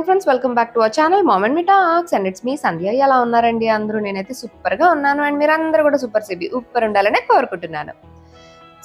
Morning friends, welcome back to our channel mom and me talks and it's me Sandhya. ఎలా ఉన్నారండి అందరూ? నేనైతే సూపర్గా ఉన్నాను అండ్ మీరు అందరూ కూడా సూపర్ ఉండాలని కోరుకుంటున్నాను.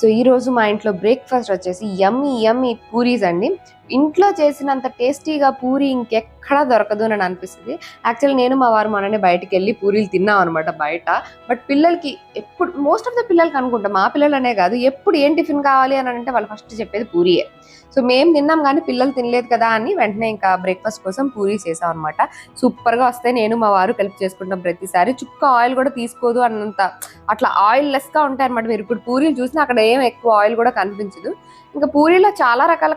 సో ఈరోజు మా ఇంట్లో బ్రేక్ఫాస్ట్ వచ్చేసి యమ్మీ పూరీస్ అండి. ఇంట్లో చేసినంత టేస్టీగా పూరి ఇంకెక్కడా దొరకదు అని అనిపిస్తుంది. యాక్చువల్లీ నేను మా వారు మొన్ననే బయటికి వెళ్ళి పూరీలు తిన్నాం అనమాట బయట. బట్ పిల్లలకి ఎప్పుడు మోస్ట్ ఆఫ్ ద పిల్లలకి అనుకుంటా, మా పిల్లలనే కాదు, ఎప్పుడు ఏం టిఫిన్ కావాలి అని అంటే వాళ్ళు ఫస్ట్ చెప్పేది పూరియే. సో మేము తిన్నాం కానీ పిల్లలు తినలేదు కదా అని వెంటనే ఇంకా బ్రేక్ఫాస్ట్ కోసం పూరీ చేసాం అనమాట. సూపర్గా వస్తే నేను మా వారు కలిపి చేసుకుంటాం ప్రతిసారి. చుక్క ఆయిల్ కూడా తీసుకోదు అన్నంత, అట్లా ఆయిల్ లెస్గా ఉంటాయి అనమాట. మీరు ఇప్పుడు పూరీలు చూసినా అక్కడ ఏం ఎక్కువ ఆయిల్ కూడా కనిపించదు. ఇంకా పూరీలో చాలా రకాల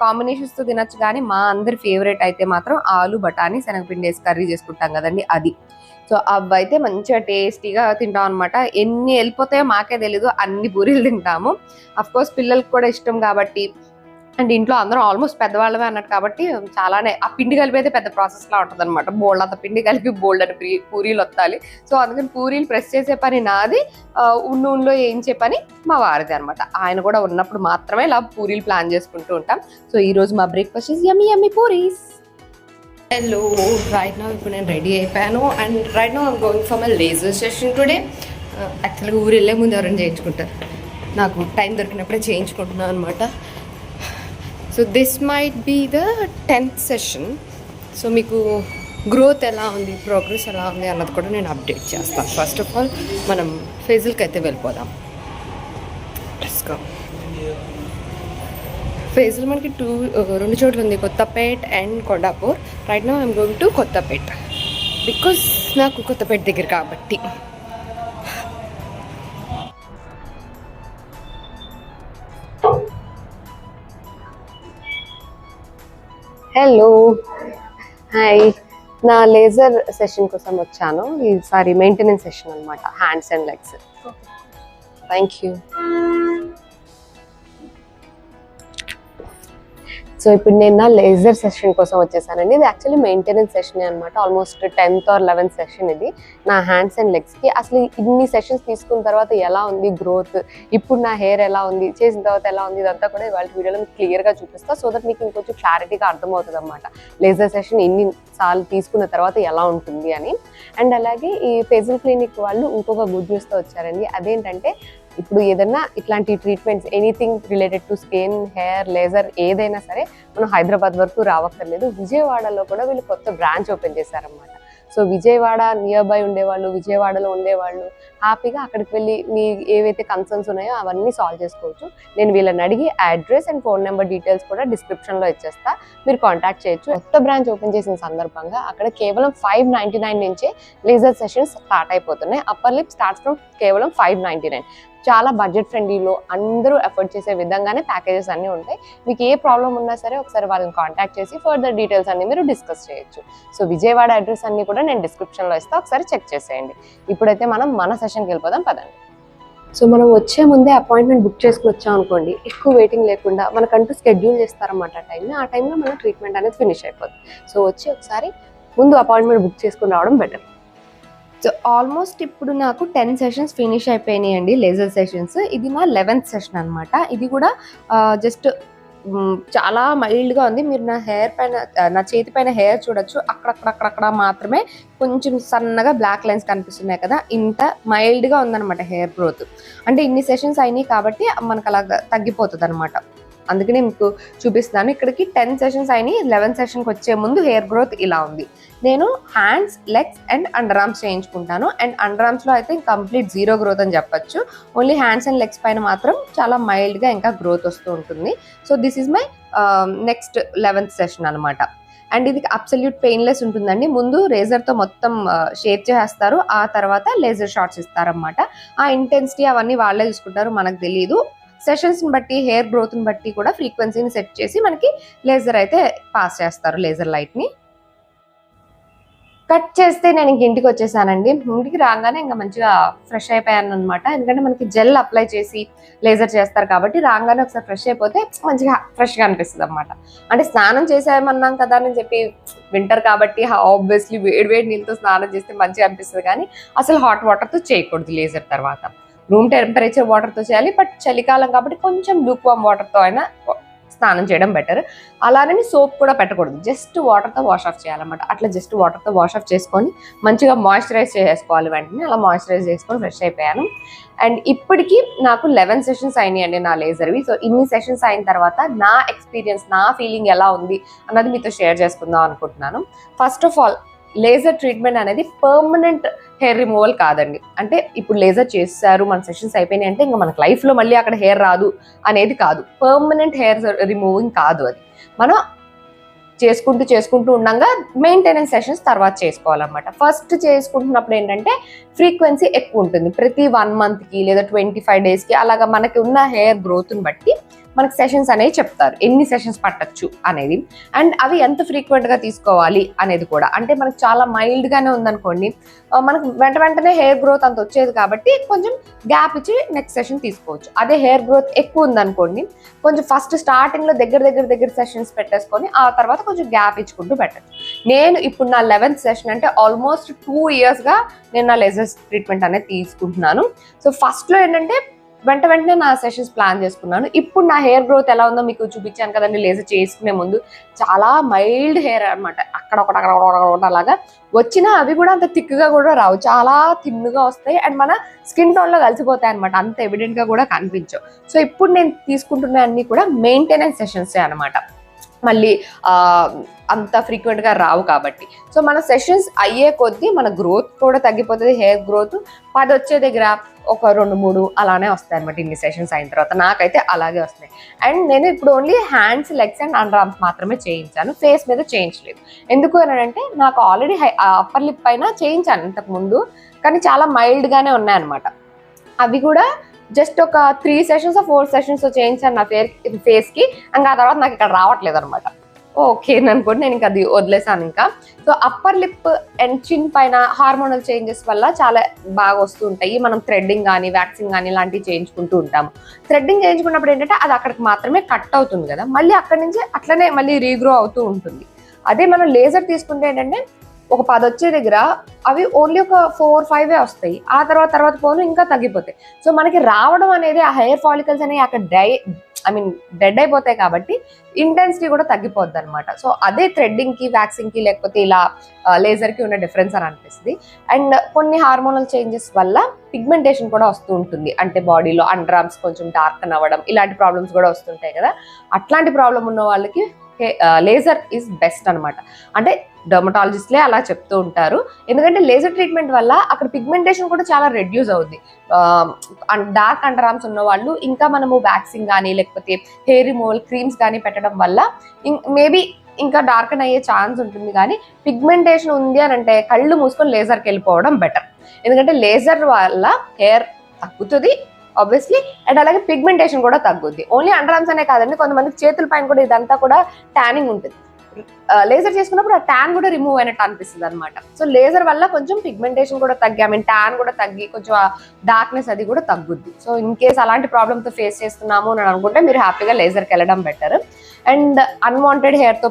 కాంబినేషన్స్తో తినచ్చు, కానీ మా అందరి ఫేవరెట్ అయితే మాత్రం ఆలు బఠానీ శనగపిండి వేసి కర్రీ చేసుకుంటాం కదండి, అది. సో అవి అయితే మంచిగా టేస్టీగా తింటాం అనమాట. ఎన్ని వెళ్ళిపోతాయో మాకే తెలీదు, అన్ని పూరీలు తింటాము. అఫ్కోర్స్ పిల్లలకి కూడా ఇష్టం కాబట్టి, అండ్ ఇంట్లో అందరం ఆల్మోస్ట్ పెద్దవాళ్ళమే అన్నట్టు కాబట్టి చాలానే ఆ పిండి కలిపి అయితే పెద్ద ప్రాసెస్లా ఉంటుంది అనమాట. బోల్డ్ అంత పిండి కలిపి బోల్డ్ అని పూరీలు వత్తాలి. సో అందుకని పూరీలు ప్రెస్ చేసే పని నాది, నూనెలో వేయించే పని మా వారిది అనమాట. ఆయన కూడా ఉన్నప్పుడు మాత్రమే ఇలా పూరీలు ప్లాన్ చేసుకుంటూ ఉంటాం. సో ఈరోజు మా breakfast is yummy puris. Hello, right now ఇప్పుడు నేను రెడీ అయిపోయాను and right now I'm going for my laser session today. యాక్చువల్గా ఊరు వెళ్ళే ముందు ఎవరైనా చేయించుకుంటారు, నాకు టైం దొరికినప్పుడే చేయించుకుంటున్నాను అనమాట. So this might be the 10th session. So మీకు గ్రోత్ ఎలా ఉంది, ప్రోగ్రెస్ ఎలా ఉంది అన్నది కూడా నేను అప్డేట్ చేస్తాను. ఫస్ట్ ఆఫ్ ఆల్ మనం ఫేజిల్కి అయితే వెళ్ళిపోదాం. ఫేజిల్ మనకి రెండు చోట్ల ఉంది, Kothapet and Kondapur. Right now I'm going to Kothapet because నాకు కొత్తపేట దగ్గర కాబట్టి. Hello, hi. నా లేజర్ సెషన్ కోసం వచ్చాను. ఈసారి మెయింటెనెన్స్ సెషన్ అనమాట, hands and legs. Thank you. So ఇప్పుడు నేను నా లేజర్ సెషన్ కోసం వచ్చేసానండి. ఇది యాక్చువల్లీ మెయింటెనెన్స్ సెషన్ అనమాట. Almost 10th or 11th session ఇది నా హ్యాండ్స్ అండ్ లెగ్స్కి. అసలు ఇన్ని సెషన్స్ తీసుకున్న తర్వాత ఎలా ఉంది గ్రోత్, ఇప్పుడు నా హెయిర్ ఎలా ఉంది, చేసిన తర్వాత ఎలా ఉంది, ఇదంతా కూడా ఇవాళ వీడియోలో మీకు క్లియర్గా చూపిస్తా. సో దట్ మీకు ఇంకొంచెం క్లారిటీగా అర్థమవుతుంది అనమాట లేజర్ సెషన్ ఎన్ని సార్లు తీసుకున్న తర్వాత ఎలా ఉంటుంది అని. అండ్ అలాగే ఈ ఫేజిల్ క్లినిక్ వాళ్ళు ఇంకొక గుడ్ న్యూస్తో వచ్చారండి. అదేంటంటే ఇప్పుడు ఏదైనా ఇట్లాంటి treatments, anything related to skin, hair, laser ఏదైనా సరే మనం హైదరాబాద్ వరకు రావక్కర్లేదు. విజయవాడలో కూడా వీళ్ళు కొత్త బ్రాంచ్ ఓపెన్ చేశారనమాట. సో విజయవాడ నియర్ బై ఉండేవాళ్ళు, విజయవాడలో ఉండేవాళ్ళు హ్యాపీగా అక్కడికి వెళ్ళి మీ ఏవైతే కన్సర్న్స్ ఉన్నాయో అవన్నీ సాల్వ్ చేసుకోవచ్చు. నేను వీళ్ళని అడిగి address and phone number details కూడా డిస్క్రిప్షన్లో ఇచ్చేస్తా, మీరు కాంటాక్ట్ చేయొచ్చు. కొత్త బ్రాంచ్ ఓపెన్ చేసిన సందర్భంగా అక్కడ కేవలం 599 నుంచే లేజర్ సెషన్స్ స్టార్ట్ అయిపోతున్నాయి. అప్పర్ లిప్ స్టార్ట్స్ ఫ్రమ్ కేవలం 599. చాలా బడ్జెట్ ఫ్రెండ్లీలో అందరూ ఎఫర్ట్ చేసే విధంగానే ప్యాకేజెస్ అన్నీ ఉంటాయి. మీకు ఏ ప్రాబ్లం ఉన్నా సరే ఒకసారి వాళ్ళని కాంటాక్ట్ చేసి ఫర్దర్ డీటెయిల్స్ అన్ని మీరు డిస్కస్ చేయొచ్చు. సో విజయవాడ అడ్రస్ అన్ని కూడా నేను డిస్క్రిప్షన్లో ఇస్తా, ఒకసారి చెక్ చేసేయండి. ఇప్పుడైతే మనం మన సెషన్కి వెళ్ళిపోదాం, పదండి. సో మనం వచ్చే ముందే అపాయింట్మెంట్ బుక్ చేసుకుని వచ్చాం అనుకోండి, ఎక్కువ వెయిటింగ్ లేకుండా మనకంటూ షెడ్యూల్ చేస్తారన్నమాట టైంని. ఆ టైంలో మన ట్రీట్మెంట్ అనేది ఫినిష్ అయిపోతుంది. సో వచ్చి ఒకసారి ముందు అపాయింట్మెంట్ బుక్ చేసుకుని రావడం బెటర్. సో ఆల్మోస్ట్ ఇప్పుడు నాకు 10 సెషన్స్ ఫినిష్ అయిపోయినాయి అండి, లేజర్ సెషన్స్. ఇది నా 11th సెషన్ అనమాట. ఇది కూడా జస్ట్ చాలా మైల్డ్గా ఉంది. మీరు నా హెయిర్ పైన, నా చేతి పైన హెయిర్ చూడొచ్చు, అక్కడక్కడ మాత్రమే కొంచెం సన్నగా బ్లాక్ లైన్స్ కనిపిస్తున్నాయి కదా, ఇంత మైల్డ్గా ఉందన్నమాట హెయిర్ గ్రోత్. అంటే ఇన్ని సెషన్స్ అయినాయి కాబట్టి మనకు అలా తగ్గిపోతుంది అనమాట. అందుకనే మీకు చూపిస్తున్నాను. ఇక్కడికి 10 సెషన్స్ అయినాయి. 11th సెషన్కి వచ్చే ముందు హెయిర్ గ్రోత్ ఇలా ఉంది. నేను hands, legs and under arms చేయించుకుంటాను. అండ్ అండర్ ఆర్మ్స్లో అయితే కంప్లీట్ జీరో గ్రోత్ అని చెప్పచ్చు. ఓన్లీ హ్యాండ్స్ అండ్ లెగ్స్ పైన మాత్రం చాలా మైల్డ్గా ఇంకా గ్రోత్ వస్తూ ఉంటుంది. So this is my next 11th session అనమాట. అండ్ ఇది అబ్సల్యూట్ పెయిన్లెస్ ఉంటుందండి. ముందు రేజర్తో మొత్తం షేప్ చేస్తారు, ఆ తర్వాత లేజర్ షాట్స్ ఇస్తారనమాట. ఆ ఇంటెన్సిటీ అవన్నీ వాళ్ళే చూసుకుంటారు, మనకు తెలియదు. సెషన్స్ని బట్టి, హెయిర్ గ్రోత్ని బట్టి కూడా ఫ్రీక్వెన్సీని సెట్ చేసి మనకి లేజర్ అయితే పాస్ చేస్తారు, లేజర్ లైట్ని. కట్ చేస్తే నేను ఇంటికి వచ్చేసానండి. ఇంటికి రాగానే ఇంకా మంచిగా ఫ్రెష్ అయిపోయాను అనమాట. ఎందుకంటే మనకి జెల్ అప్లై చేసి లేజర్ చేస్తారు కాబట్టి రాగానే ఒకసారి ఫ్రెష్ అయిపోతే మంచిగా ఫ్రెష్గా అనిపిస్తుంది అనమాట. అంటే స్నానం చేసామన్నాం కదా అని చెప్పి, వింటర్ కాబట్టి ఆబ్వియస్లీ వేడి నీళ్ళతో స్నానం చేస్తే మంచిగా అనిపిస్తుంది, కానీ అసలు హాట్ వాటర్తో చేయకూడదు లేజర్ తర్వాత. రూమ్ టెంపరేచర్ వాటర్తో చేయాలి. బట్ చలికాలం కాబట్టి కొంచెం లూక్ వామ్ వాటర్తో అయినా స్నానం చేయడం బెటర్. అలానే సోప్ కూడా పెట్టకూడదు, జస్ట్ వాటర్తో వాష్ ఆఫ్ చేయాలన్నమాట. అట్లా జస్ట్ వాటర్తో వాష్ ఆఫ్ చేసుకొని మంచిగా మాయిశ్చరైజ్ చేసుకోవాలి. వెంటనే అలా మాయిశ్చరైజ్ చేసుకొని ఫ్రెష్ అయిపోయాను. అండ్ ఇప్పటికీ నాకు 11 సెషన్స్ అయినాయండి నా లేజర్వి. సో ఇన్ని సెషన్స్ అయిన తర్వాత నా ఎక్స్పీరియన్స్, నా ఫీలింగ్ ఎలా ఉంది అన్నది మీతో షేర్ చేసుకుందాం అనుకుంటున్నాను. First of all, laser treatment అనేది పర్మనెంట్ హెయిర్ రిమూవల్ కాదండి. అంటే ఇప్పుడు లేజర్ చేశారు, మన సెషన్స్ అయిపోయినాయి అంటే ఇంకా మనకు లైఫ్లో మళ్ళీ అక్కడ హెయిర్ రాదు అనేది కాదు. పర్మనెంట్ హెయిర్ రిమూవింగ్ కాదు అది. మనం చేసుకుంటూ ఉండగా మెయింటెనెన్స్ సెషన్స్ తర్వాత చేసుకోవాలన్నమాట. ఫస్ట్ చేసుకుంటున్నప్పుడు ఏంటంటే ఫ్రీక్వెన్సీ ఎక్కువ ఉంటుంది. ప్రతి 1 monthకి లేదా 25 daysకి అలాగా మనకి ఉన్న హెయిర్ గ్రోత్ని బట్టి మనకి సెషన్స్ అనేవి చెప్తారు, ఎన్ని సెషన్స్ పట్టచ్చు అనేది. అండ్ అవి ఎంత ఫ్రీక్వెంట్గా తీసుకోవాలి అనేది కూడా. అంటే మనకు చాలా మైల్డ్గానే ఉందనుకోండి, మనకు వెంటనే హెయిర్ గ్రోత్ అంత వచ్చేది కాబట్టి కొంచెం గ్యాప్ ఇచ్చి నెక్స్ట్ సెషన్ తీసుకోవచ్చు. అదే హెయిర్ గ్రోత్ ఎక్కువ ఉందనుకోండి, కొంచెం ఫస్ట్ స్టార్టింగ్లో దగ్గర సెషన్స్ పెట్టేసుకొని ఆ తర్వాత కొంచెం గ్యాప్ ఇచ్చుకుంటూ పెట్టచ్చు. నేను ఇప్పుడు నా 11th సెషన్ అంటే ఆల్మోస్ట్ 2 yearsగా నేను నా లేజర్ ట్రీట్మెంట్ అనేది తీసుకుంటున్నాను. సో ఫస్ట్లో ఏంటంటే వెంటనే నా సెషన్స్ ప్లాన్ చేసుకున్నాను. ఇప్పుడు నా హెయిర్ గ్రోత్ ఎలా ఉందో మీకు చూపించాను కదండి. లేజర్ చేసుకునే ముందు చాలా మైల్డ్ హెయిర్ అనమాట, అక్కడ అలాగా వచ్చినా అవి కూడా అంత థిక్గా కూడా రావు, చాలా థిన్గా వస్తాయి. అండ్ మన స్కిన్ టోన్లో కలిసిపోతాయి అనమాట, అంత ఎవిడెంట్గా కూడా కనిపించవు. సో ఇప్పుడు నేను తీసుకుంటున్న అన్ని కూడా మెయింటెనెన్స్ సెషన్సే అనమాట, మళ్ళీ అంత ఫ్రీక్వెంట్గా రావు కాబట్టి. సో మన సెషన్స్ అయ్యే కొద్దీ మన గ్రోత్ కూడా తగ్గిపోతుంది. హెయిర్ గ్రోత్ 10 వచ్చే దగ్గర ఒక 2-3 అలానే వస్తాయి అనమాట ఇన్ని సెషన్స్ అయిన తర్వాత. నాకైతే అలాగే వస్తాయి. అండ్ నేను ఇప్పుడు only hands, legs and under arms మాత్రమే చేయించాను, ఫేస్ మీద చేయించలేదు. ఎందుకు అని అంటే నాకు ఆల్రెడీ అప్పర్ లిప్ పైన చేయించాను ఇంతకు ముందు, కానీ చాలా మైల్డ్గానే ఉన్నాయన్నమాట. అవి కూడా జస్ట్ ఒక 3 sessions 4 sessions చేయించాను నా ఫేస్కి. ఇంకా ఆ తర్వాత నాకు ఇక్కడ రావట్లేదు అనమాట. ఓకే అనుకోండి, నేను ఇంకా అది వదిలేసాను ఇంకా. సో అప్పర్ లిప్ అండ్ చిన్ పైన హార్మోనల్ చేంజెస్ వల్ల చాలా బాగా వస్తూ ఉంటాయి. మనం థ్రెడ్డింగ్ కానీ వ్యాక్సింగ్ కానీ ఇలాంటివి చేయించుకుంటూ ఉంటాము. థ్రెడ్డింగ్ చేయించుకున్నప్పుడు ఏంటంటే అది అక్కడికి మాత్రమే కట్ అవుతుంది కదా, మళ్ళీ అక్కడి నుంచి అట్లనే మళ్ళీ రీగ్రో అవుతూ ఉంటుంది. అదే మనం లేజర్ తీసుకుంటే ఏంటంటే ఒక 10 వచ్చే దగ్గర అవి ఓన్లీ ఒక 4-5 వస్తాయి. ఆ తర్వాత పోను ఇంకా తగ్గిపోతాయి. సో మనకి రావడం అనేది ఆ హెయిర్ ఫాలికల్స్ అనేవి అక్కడ డెడ్ అయిపోతాయి కాబట్టి ఇంటెన్సిటీ కూడా తగ్గిపోద్ది అనమాట. సో అదే థ్రెడ్డింగ్కి, వ్యాక్సింగ్కి లేకపోతే ఇలా లేజర్కి ఉన్న డిఫరెన్స్ అని అనిపిస్తుంది. అండ్ కొన్ని హార్మోనల్ చేంజెస్ వల్ల పిగ్మెంటేషన్ కూడా వస్తూ ఉంటుంది. అంటే బాడీలో అండర్ ఆర్మ్స్ కొంచెం డార్క్ అవ్వడం, ఇలాంటి ప్రాబ్లమ్స్ కూడా వస్తుంటాయి కదా. అట్లాంటి ప్రాబ్లం ఉన్న వాళ్ళకి లేజర్ ఈజ్ బెస్ట్ అనమాట. అంటే డర్మటాలజిస్ట్లే అలా చెప్తూ ఉంటారు. ఎందుకంటే లేజర్ ట్రీట్మెంట్ వల్ల అక్కడ పిగ్మెంటేషన్ కూడా చాలా రెడ్యూస్ అవుద్ది. డార్క్ అండర్ ఆర్మ్స్ ఉన్న వాళ్ళు ఇంకా మనము వ్యాక్సింగ్ కానీ లేకపోతే హెయిర్ రిమూవల్ క్రీమ్స్ కానీ పెట్టడం వల్ల మేబీ ఇంకా డార్కన్ అయ్యే ఛాన్స్ ఉంటుంది. కానీ పిగ్మెంటేషన్ ఉంది అని అంటే కళ్ళు మూసుకొని లేజర్కి వెళ్ళిపోవడం బెటర్. ఎందుకంటే లేజర్ వల్ల హెయిర్ తగ్గుతుంది ఆబ్వియస్లీ, అండ్ అలాగే పిగ్మెంటేషన్ కూడా తగ్గుద్ది. ఓన్లీ అండర్ ఆర్మ్స్ అనే కాదండి, కొంతమందికి చేతుల పైన కూడా ఇదంతా కూడా ట్యానింగ్ ఉంటుంది. లేజర్ చేసుకున్నప్పుడు ఆ ట్యాన్ కూడా రిమూవ్ అయినట్టు అనిపిస్తుంది అనమాట. సో లేజర్ వల్ల కొంచెం పిగ్మెంటేషన్ కూడా తగ్గి ట్యాన్ కూడా తగ్గి కొంచెం డార్క్నెస్ అది కూడా తగ్గుద్ది. సో ఇన్ కేస్ అలాంటి ప్రాబ్లమ్తో ఫేస్ చేస్తున్నాము అని అనుకుంటే మీరు హ్యాపీగా లేజర్కి వెళ్ళడం బెటర్. అండ్ అన్వాంటెడ్ హెయిర్తో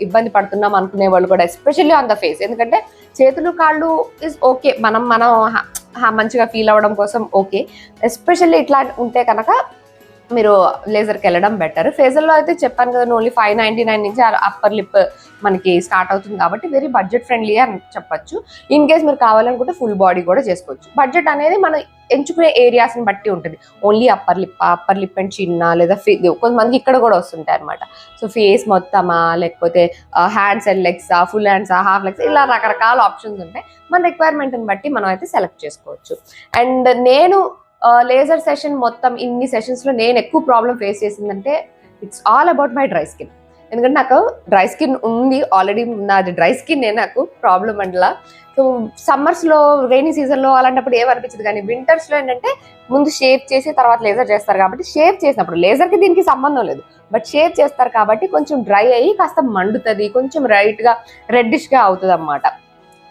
ఇబ్బంది పడుతున్నాం అనుకునే వాళ్ళు కూడా ఎస్పెషల్లీ ఆన్ ద ఫేస్, ఎందుకంటే చేతులు కాళ్ళు ఇస్ ఓకే, మనం మంచిగా ఫీల్ అవ్వడం కోసం ఓకే. ఎస్పెషల్లీ ఇట్లా ఉంటే కనుక మీరు లేజర్కి వెళ్ళడం బెటర్. ఫేజల్లో అయితే చెప్పాను కదా, ఓన్లీ 599 నుంచి అప్పర్ లిప్ మనకి స్టార్ట్ అవుతుంది కాబట్టి వెరీ బడ్జెట్ ఫ్రెండ్లీ అని చెప్పచ్చు. ఇన్ కేస్ మీరు కావాలనుకుంటే ఫుల్ బాడీ కూడా చేసుకోవచ్చు. బడ్జెట్ అనేది మనం ఎంచుకునే ఏరియాస్ని బట్టి ఉంటుంది. ఓన్లీ అప్పర్ లిప్ అండ్ చిన్న లేదా కొంతమందికి ఇక్కడ కూడా వస్తుంటాయి అనమాట. సో ఫేస్ మొత్తమా లేకపోతే hands and legs, full hands, half legs, ఇలా రకరకాల ఆప్షన్స్ ఉంటాయి. మన రిక్వైర్మెంట్ని బట్టి మనం అయితే సెలెక్ట్ చేసుకోవచ్చు. అండ్ నేను లేజర్ సెషన్ మొత్తం ఇన్ని సెషన్స్లో నేను ఎక్కువ ప్రాబ్లం ఫేస్ చేసిందంటే it's all about my dry skin. ఎందుకంటే నాకు డ్రై స్కిన్ ఉంది ఆల్రెడీ, నాది డ్రై స్కిన్ నాకు ప్రాబ్లం అంటలా. సో సమ్మర్స్లో రెయినీ సీజన్లో అలాంటప్పుడు ఏమనిపించదు, కానీ వింటర్స్లో ఏంటంటే ముందు షేప్ చేసి తర్వాత లేజర్ చేస్తారు కాబట్టి షేప్ చేసినప్పుడు లేజర్కి దీనికి సంబంధం లేదు, బట్ షేప్ చేస్తారు కాబట్టి కొంచెం డ్రై అయ్యి కాస్త మండుతుంది, కొంచెం రెడ్డిష్గా అవుతుంది అన్నమాట.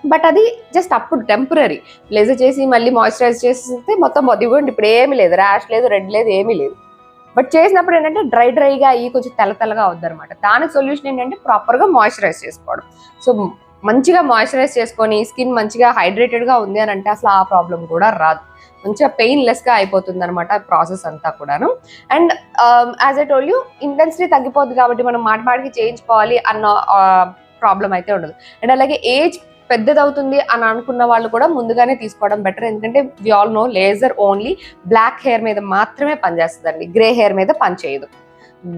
బట్ అది జస్ట్ అప్పుడు టెంపరీ. లేజర్ చేసి మళ్ళీ మాయిశ్చరైజ్ చేస్తే మొత్తం ఇవ్వండి ఇప్పుడు ఏమీ లేదు, ర్యాష్ లేదు, రెడ్ లేదు, ఏమీ లేదు. బట్ చేసినప్పుడు ఏంటంటే డ్రైగా అయ్యి కొంచెం తెల్లగా అవుద్ది అనమాట. దానికి సొల్యూషన్ ఏంటంటే ప్రాపర్గా మాయిశ్చరైజ్ చేసుకోవడం. సో మంచిగా మాయిశ్చరైజ్ చేసుకొని స్కిన్ మంచిగా హైడ్రేటెడ్గా ఉంది అని అంటే అసలు ఆ ప్రాబ్లం కూడా రాదు. మంచిగా పెయిన్లెస్గా అయిపోతుంది అనమాట ప్రాసెస్ అంతా కూడాను. And as I told you, intensity తగ్గిపోద్ది కాబట్టి మనం మాటికి చేయించుకోవాలి అన్న ప్రాబ్లం అయితే ఉండదు. అండ్ అలాగే ఏజ్ పెద్దదవుతుంది అని అనుకున్న వాళ్ళు కూడా ముందుగానే తీసుకోవడం బెటర్. ఎందుకంటే we all know laser only black hair మీద మాత్రమే పనిచేస్తుందండి, గ్రే హెయిర్ మీద పనిచేయదు.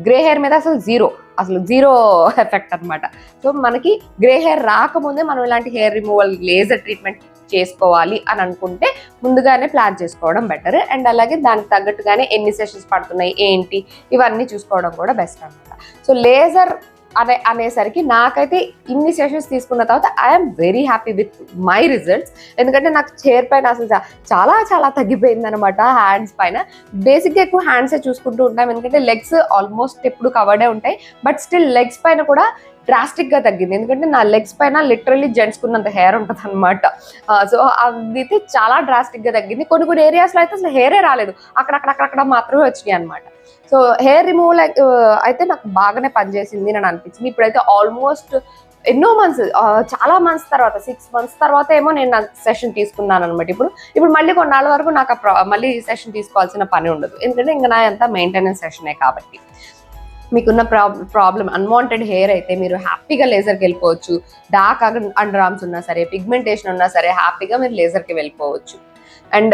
గ్రే హెయిర్ మీద అసలు జీరో ఎఫెక్ట్ అనమాట. సో మనకి గ్రే హెయిర్ రాకముందే మనం ఇలాంటి హెయిర్ రిమూవల్ లేజర్ ట్రీట్మెంట్ చేసుకోవాలి అని అనుకుంటే ముందుగానే ప్లాన్ చేసుకోవడం బెటర్. అండ్ అలాగే దానికి తగ్గట్టుగానే ఎన్ని సెషన్స్ పడుతున్నాయి ఏంటి ఇవన్నీ చూసుకోవడం కూడా బెస్ట్ అనమాట. సో లేజర్ అనేసరికి నాకైతే ఇన్ని సెషన్స్ తీసుకున్న తర్వాత I'm very happy with my results. ఎందుకంటే నాకు హెయిర్ పైన అసలు చాలా తగ్గిపోయింది అనమాట. హ్యాండ్స్ పైన బేసిక్గా ఎక్కువ హ్యాండ్సే చూసుకుంటూ ఉంటాం, ఎందుకంటే లెగ్స్ ఆల్మోస్ట్ ఎప్పుడు కవర్డే ఉంటాయి. బట్ స్టిల్ లెగ్స్ పైన కూడా డ్రాస్టిక్గా తగ్గింది. ఎందుకంటే నా లెగ్స్ పైన లిటరల్లీ జెంట్స్కున్నంత హెయిర్ ఉంటుంది అనమాట. సో అదైతే చాలా డ్రాస్టిక్గా తగ్గింది. కొన్ని ఏరియాస్లో అయితే అసలు హెయిరే రాలేదు, అక్కడక్కడ మాత్రమే వచ్చినాయి అనమాట. సో హెయిర్ రిమూవల్ అయితే నాకు బాగానే పనిచేసింది అని అనిపించింది. ఇప్పుడైతే ఆల్మోస్ట్ ఎన్నో మంత్స్, చాలా మంత్స్ తర్వాత 6 months తర్వాత ఏమో నేను నా సెషన్ తీసుకున్నాను అనమాట. ఇప్పుడు మళ్ళీ కొన్నాళ్ళ వరకు నాకు మళ్ళీ సెషన్ తీసుకోవాల్సిన పని ఉండదు, ఎందుకంటే ఇంకా నా అంతా మెయింటెనెన్స్ సెషనే కాబట్టి. మీకున్న ప్రాబ్లం అన్వాంటెడ్ హెయిర్ అయితే మీరు హ్యాపీగా లేజర్కి వెళ్ళిపోవచ్చు. డార్క్ అండర్ ఆర్మ్స్ ఉన్నా సరే, పిగ్మెంటేషన్ ఉన్నా సరే హ్యాపీగా మీరు లేజర్కి వెళ్ళిపోవచ్చు. అండ్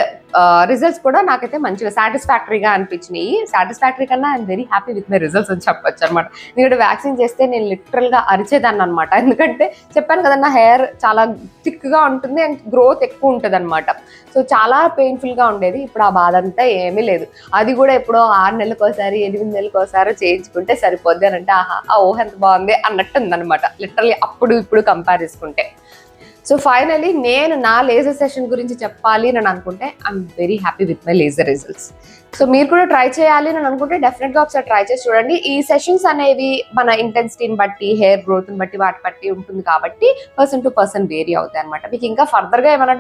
రిజల్ట్స్ కూడా నాకైతే మంచిగా సాటిస్ఫాక్టరీగా అనిపించినాయి. సాటిస్ఫాక్టరీ కన్నా I'm very happy with my results అని చెప్పొచ్చు అనమాట. ఎందుకంటే వ్యాక్సిన్ చేస్తే నేను లిటరల్గా అరిచేదాన్ని అనమాట. ఎందుకంటే చెప్పాను కదా, నా హెయిర్ చాలా థిక్గా ఉంటుంది అండ్ గ్రోత్ ఎక్కువ ఉంటుంది అనమాట. సో చాలా పెయిన్ఫుల్గా ఉండేది. ఇప్పుడు ఆ బాధ అంతా ఏమీ లేదు. అది కూడా ఎప్పుడో 6 నెలలకోసారి 8 నెలలకోసారి చేయించుకుంటే సరిపోద్ది అని అంటే ఆహా ఆ ఊహ ఎంత బాగుంది అన్నట్టు ఉందనమాట, లిటరల్లీ అప్పుడు ఇప్పుడు కంపేర్ చేసుకుంటే. సో ఫైనలీ నేను నా లేజర్ సెషన్ గురించి చెప్పాలి అని అనుకుంటే I'm very happy with my laser results. So మీరు కూడా ట్రై చేయాలి అని అనుకుంటే డెఫినెట్గా ఒకసారి ట్రై చేసి చూడండి. ఈ సెషన్స్ అనేవి మన ఇంటెన్సిటీని బట్టి, హెయిర్ గ్రోత్ని బట్టి, వాటి బట్టి ఉంటుంది కాబట్టి పర్సన్ టు పర్సన్ వేరీ అవుతాయి అనమాట. మీకు ఇంకా ఫర్దర్గా ఏమైనా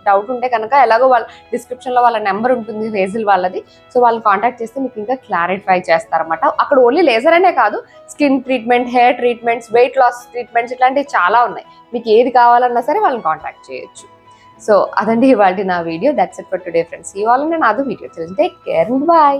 డౌట్ ఉంటే కనుక ఎలాగో వాళ్ళ డిస్క్రిప్షన్లో వాళ్ళ నెంబర్ ఉంటుంది హేజిల్ వాళ్ళది. సో వాళ్ళని కాంటాక్ట్ చేస్తే మీకు ఇంకా క్లారిఫై చేస్తారన్నమాట. అక్కడ ఓన్లీ లేజర్ అనే కాదు, skin treatment, hair treatments, weight loss treatments ఇట్లాంటివి చాలా ఉన్నాయి. మీకు ఏది కావాలన్నా సరే వాళ్ళని కాంటాక్ట్ చేయొచ్చు. సో అదండి ఇవాళ నా video. That's it for today friends. ఇవాళ నేను అదో video. Take care and bye.